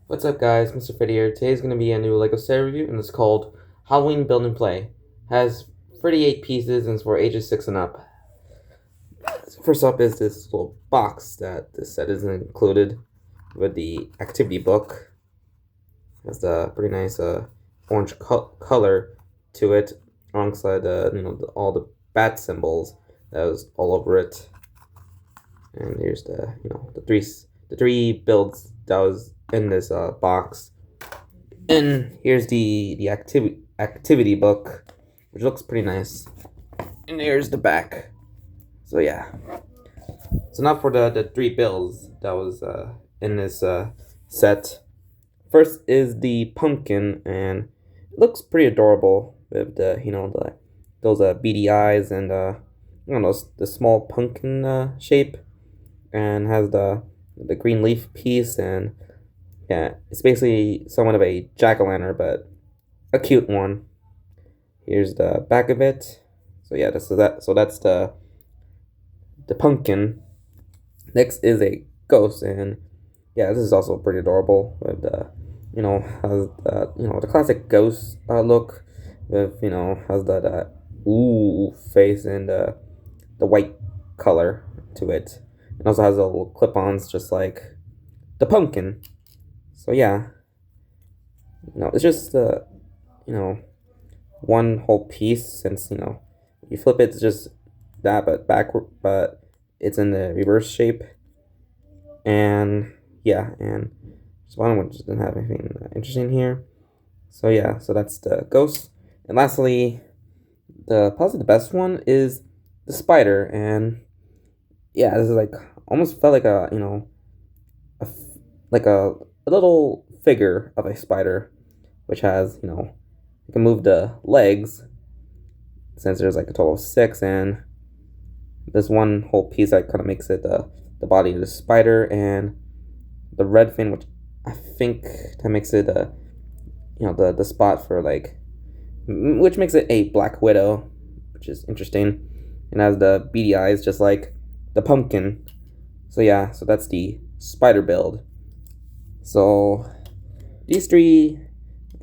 What's up, guys? Mr. Freddy here. Today's going to be a new LEGO set review, and it's called Halloween Build and Play. Has 38 pieces and it's for ages 6 and up. First up is this little box that this set is included with the activity book. It has the pretty nice orange color to it, alongside all the bat symbols that was all over it. And here's the three builds that was in this box. And here's the activity book, which looks pretty nice. And here's the back. So yeah. So now for the three builds that was in this set. First is the pumpkin, and it looks pretty adorable with those beady eyes and the small pumpkin shape, and has the green leaf piece, and yeah, it's basically somewhat of a jack-o'-lantern, but a cute one. Here's the back of it. So yeah, that's the pumpkin. Next is a ghost, and yeah, this is also pretty adorable with the has the classic ghost look, with has that ooh face and the white color to it. It also has a little clip-ons just like the pumpkin. So yeah, it's just one whole piece, since you flip it, it's just that, but backward, but it's in the reverse shape. And yeah, and just one which doesn't have anything interesting here. So yeah, so that's the ghost. And lastly, possibly the best one is the spider. And yeah, this is like almost felt like a like a little figure of a spider, which has you can move the legs, since there's like a total of 6, and there's one whole piece that kind of makes it the body of the spider, and the red fin, which I think that makes it the spot for which makes it a Black Widow, which is interesting, and has the beady eyes just like the pumpkin. So yeah, so that's the spider build. So these three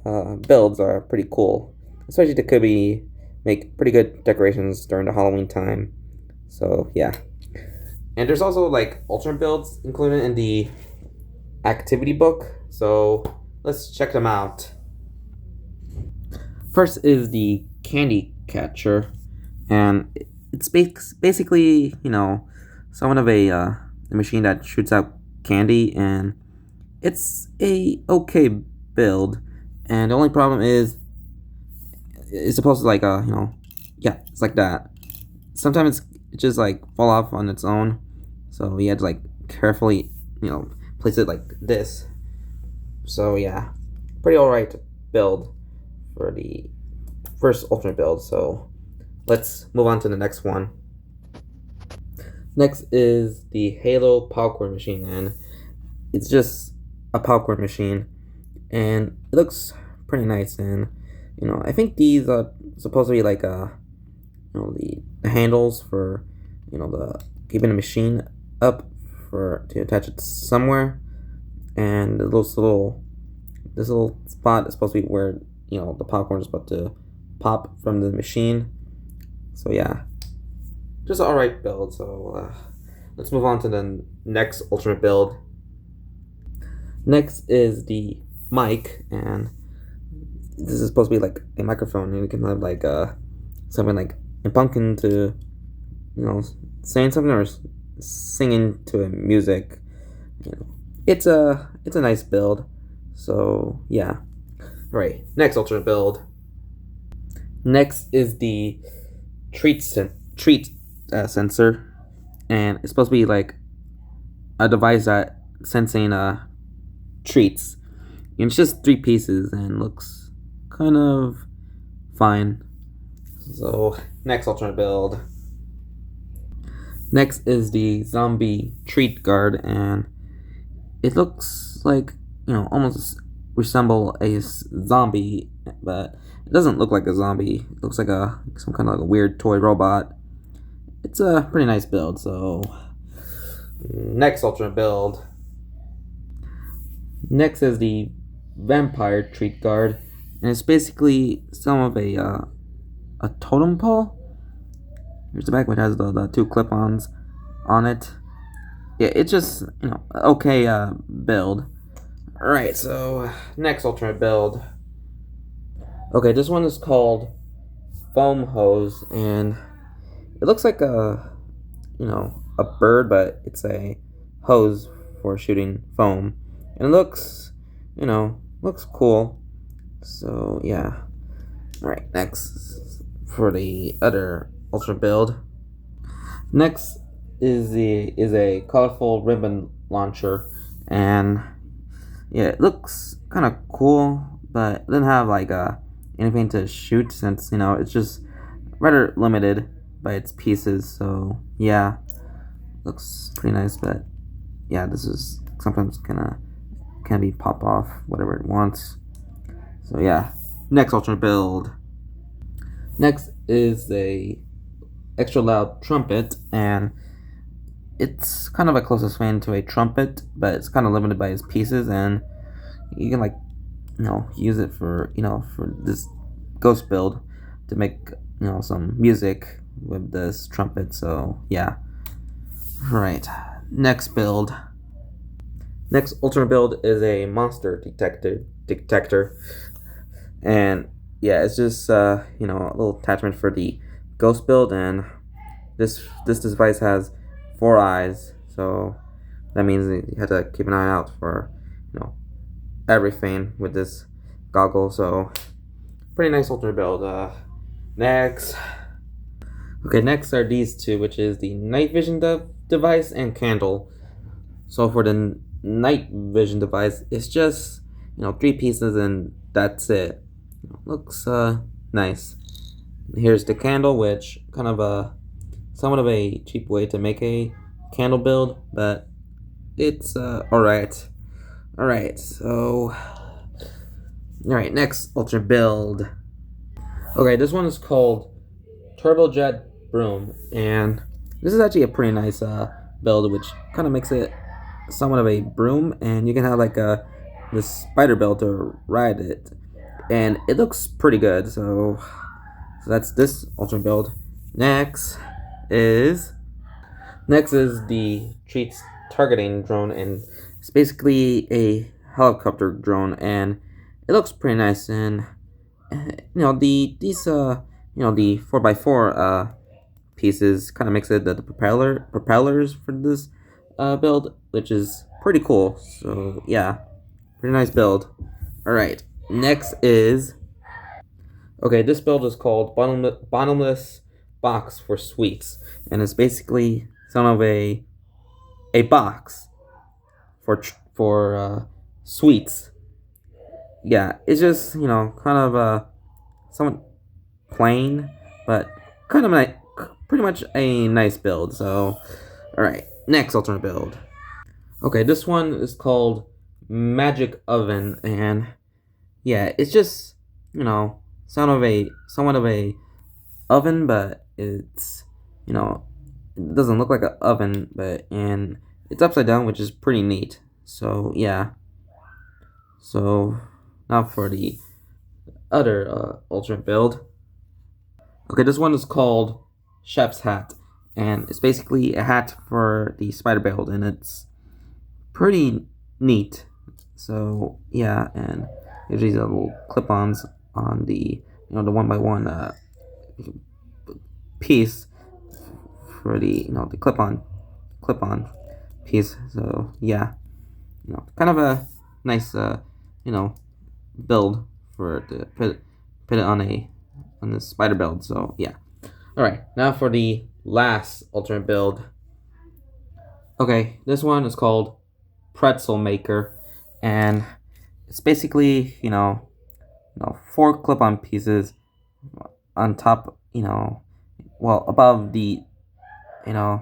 builds are pretty cool, especially they could make pretty good decorations during the Halloween time. So yeah, and there's also like alternate builds included in the activity book. So let's check them out. First is the candy catcher, and it's basically somewhat of a machine that shoots out candy, and it's a okay build. And the only problem is it's supposed to yeah, it's like that. Sometimes it just like fall off on its own, so you have to like carefully place it like this. So yeah, pretty alright build for the first alternate build. So let's move on to the next one. Next is the Halo popcorn machine, and it's just a popcorn machine, and it looks pretty nice. And I think these are supposed to be like the handles for the keeping the machine up for to attach it somewhere, and this little spot is supposed to be where the popcorn is about to pop from the machine. So yeah, just an alright build. So let's move on to the next alternate build. Next is the mic, and this is supposed to be like a microphone, and you can have like something like a pumpkin to saying something or singing to a music. It's a nice build. So yeah, right. Next alternate build. Next is the treat sensor, and it's supposed to be like a device that sensing treats. And it's just 3 pieces and looks kind of fine. So next alternate build. Next is the zombie treat guard, and it looks like almost resemble a zombie, but it doesn't look like a zombie. It looks like some kind of like a weird toy robot. It's a pretty nice build. So next alternate build. Next is the Vampire Treat Guard, and it's basically some of a totem pole. Here's the back, which has the two clip-ons on it. Yeah, it's just, okay build. Alright, so next alternate build. Okay, this one is called Foam Hose, and it looks like a bird, but it's a hose for shooting foam. And it looks, looks cool. So, yeah. Alright, next for the other ultra build. Next is a colorful ribbon launcher, and yeah, it looks kind of cool, but it doesn't have like anything to shoot, since it's just rather limited by its pieces. So yeah, looks pretty nice, but yeah, this is sometimes can be pop off whatever it wants. So yeah, next alternate build. Next is a extra loud trumpet, and it's kind of a closest thing to a trumpet, but it's kind of limited by its pieces, and you can use it for for this ghost build to make some music with this trumpet. So yeah. Right, next build. Next alternate build is a monster detector, and yeah, it's just a little attachment for the ghost build, and this device has 4 eyes, so that means you have to keep an eye out for everything with this goggle. So pretty nice alternate build. Next. Okay, next are these two, which is the night vision device and candle. So for the night vision device, it's just 3 pieces and that's it. Looks nice. Here's the candle, which kind of somewhat of a cheap way to make a candle build, but it's alright. Alright, so alright, next alternate build. Okay, this one is called Turbojet Broom, and this is actually a pretty nice build, which kind of makes it somewhat of a broom, and you can have like this spider belt to ride it, and it looks pretty good. So that's this alternate build. Next is the Treats targeting drone, and it's basically a helicopter drone, and it looks pretty nice. And the 4x4 pieces kind of makes it the propellers for this build, which is pretty cool. So yeah, pretty nice build. All right, next is this build is called bottomless box for sweets, and it's basically some of a box for sweets. Yeah, it's just kind of somewhat plain, but kind of pretty much a nice build. So all right, next alternate build. Okay, this one is called Magic Oven, and yeah, it's just somewhat of a oven, but it's it doesn't look like an oven, and it's upside down, which is pretty neat. So yeah. So now for the other alternate build. Okay, this one is called Chef's Hat, and it's basically a hat for the spider build, and it's pretty neat. So yeah, and there's these little clip-ons on the the 1x1 piece for the the clip-on piece. So yeah, kind of a nice build for to put it on this spider build. So yeah. All right, now for the last alternate build. Okay, this one is called Pretzel Maker, and it's basically 4 clip-on pieces on top, above the it's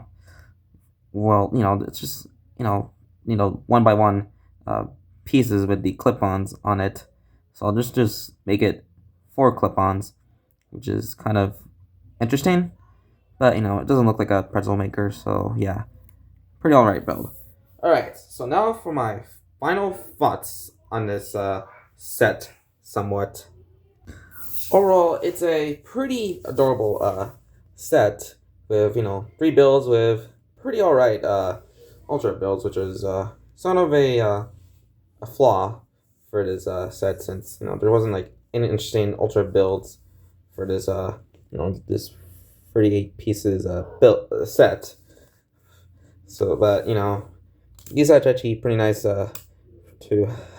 just 1x1 pieces with the clip-ons on it. So I'll just make it 4 clip-ons, which is kind of interesting, but it doesn't look like a pretzel maker. So yeah, pretty alright build. Alright, so now for my final thoughts on this set, somewhat. Overall, it's a pretty adorable set with 3 builds with pretty alright ultra builds, which is sort of a flaw for this set, since there wasn't like any interesting ultra builds for this this 38 pieces build set. So, but these are actually pretty nice to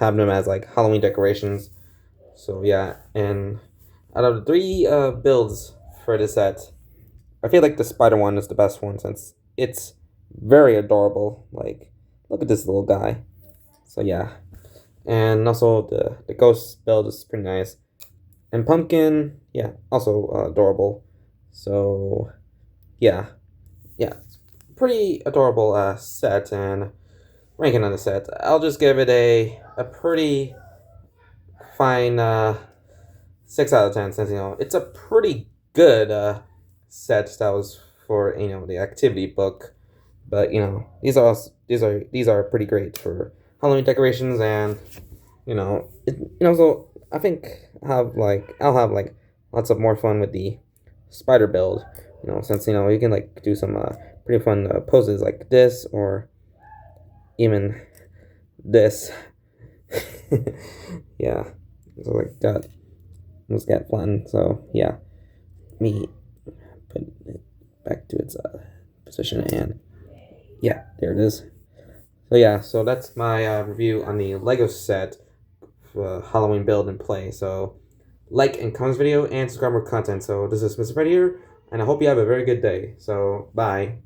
have them as like Halloween decorations. So yeah, and out of the 3 builds for this set, I feel like the spider one is the best one, since it's very adorable. Like, look at this little guy. So yeah, and also the ghost build is pretty nice, and pumpkin, yeah, also adorable. So yeah, pretty adorable set. And ranking on the set, I'll just give it a pretty fine 6 out of 10, since it's a pretty good set that was for the activity book. But these are pretty great for Halloween decorations. And so I think I'll have like lots of more fun with the spider build, since you can like do some pretty fun poses like this, or even this. Yeah, so like that almost got flattened. So yeah, me put it back to its position, and yeah, there it is. So yeah, so that's my review on the Lego set Halloween build and play. So like and comment this video and subscribe for more content. So this is Mr. Fred here, and I hope you have a very good day. So bye.